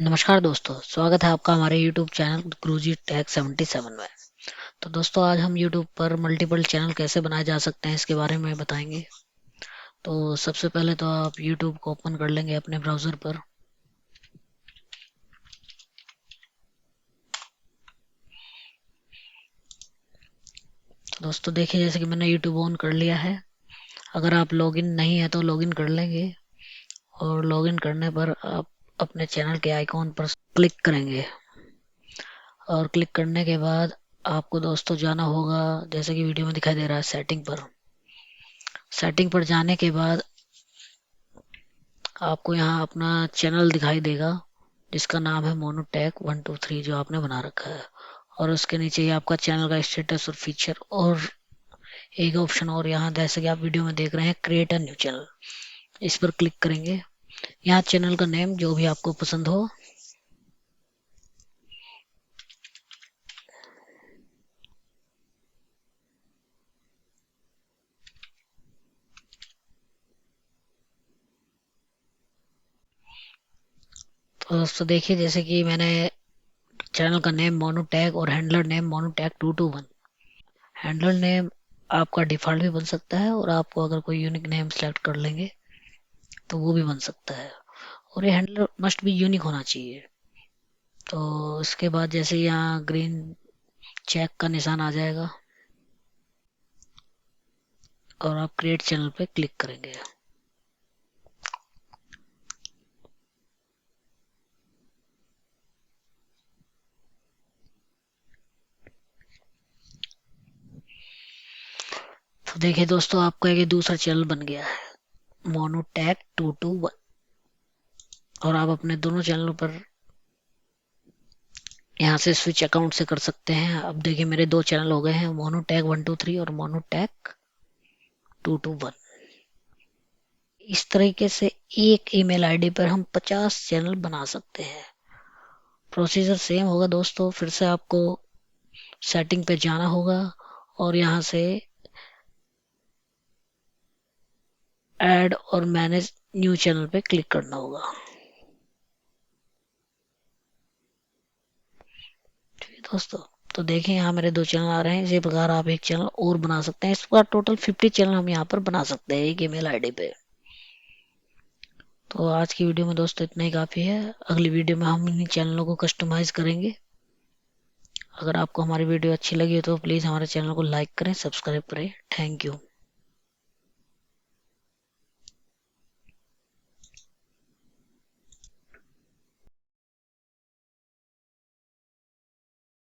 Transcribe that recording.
नमस्कार दोस्तों, स्वागत है आपका हमारे YouTube चैनल गुरुजी टेक 77 में। तो दोस्तों, आज हम YouTube पर मल्टीपल चैनल कैसे बनाए जा सकते हैं इसके बारे में बताएंगे। तो सबसे पहले तो आप YouTube को ओपन कर लेंगे अपने ब्राउज़र पर। तो दोस्तों देखिए, जैसे कि मैंने YouTube ऑन कर लिया है। अगर आप लॉगिन नहीं है तो लॉगिन कर लेंगे, और लॉगिन करने पर आप अपने चैनल के आइकॉन पर क्लिक करेंगे। और क्लिक करने के बाद आपको दोस्तों जाना होगा, जैसे कि वीडियो में दिखाई दे रहा है, सेटिंग पर। सेटिंग पर जाने के बाद आपको यहाँ अपना चैनल दिखाई देगा, जिसका नाम है मोनोटेक 123, जो आपने बना रखा है। और उसके नीचे ही आपका चैनल का स्टेटस और फीचर, और एक ऑप्शन और यहाँ, जैसे कि आप वीडियो में देख रहे हैं, क्रिएट अ न्यू चैनल। इस पर क्लिक करेंगे। यहाँ चैनल का नेम जो भी आपको पसंद हो। तो दोस्तों देखिए, जैसे कि मैंने चैनल का नेम मोनोटैग और हैंडलर नेम मोनोटैग 221। हैंडलर नेम आपका डिफॉल्ट भी बन सकता है, और आपको अगर कोई यूनिक नेम सेलेक्ट कर लेंगे तो वो भी बन सकता है। और ये हैंडलर मस्ट भी यूनिक होना चाहिए। तो इसके बाद जैसे यहाँ ग्रीन चेक का निशान आ जाएगा, और आप क्रिएट चैनल पे क्लिक करेंगे। तो देखिए दोस्तों, आपका एक दूसरा चैनल बन गया है, मोनोटैक 221। और आप अपने दोनों चैनलों पर यहाँ से स्विच अकाउंट से कर सकते हैं। अब देखिए, मेरे दो चैनल हो गए हैं, मोनोटैक 123 और मोनोटैक 221। इस तरीके से एक ईमेल आईडी पर हम 50 चैनल बना सकते हैं। प्रोसीजर सेम होगा दोस्तों। फिर से आपको सेटिंग पे जाना होगा, और यहाँ से ऐड और मैनेज न्यू चैनल पे क्लिक करना होगा। ठीक है दोस्तों, तो देखिए यहाँ मेरे दो चैनल आ रहे हैं। इसी प्रकार आप एक चैनल और बना सकते हैं। इस प्रकार टोटल 50 चैनल हम यहाँ पर बना सकते हैं एक ईमेल आईडी पे। तो आज की वीडियो में दोस्तों इतना ही काफ़ी है। अगली वीडियो में हम इन चैनलों को कस्टमाइज करेंगे। अगर आपको हमारी वीडियो अच्छी लगी हो तो प्लीज़ हमारे चैनल को लाइक करें, सब्सक्राइब करें। Thank you.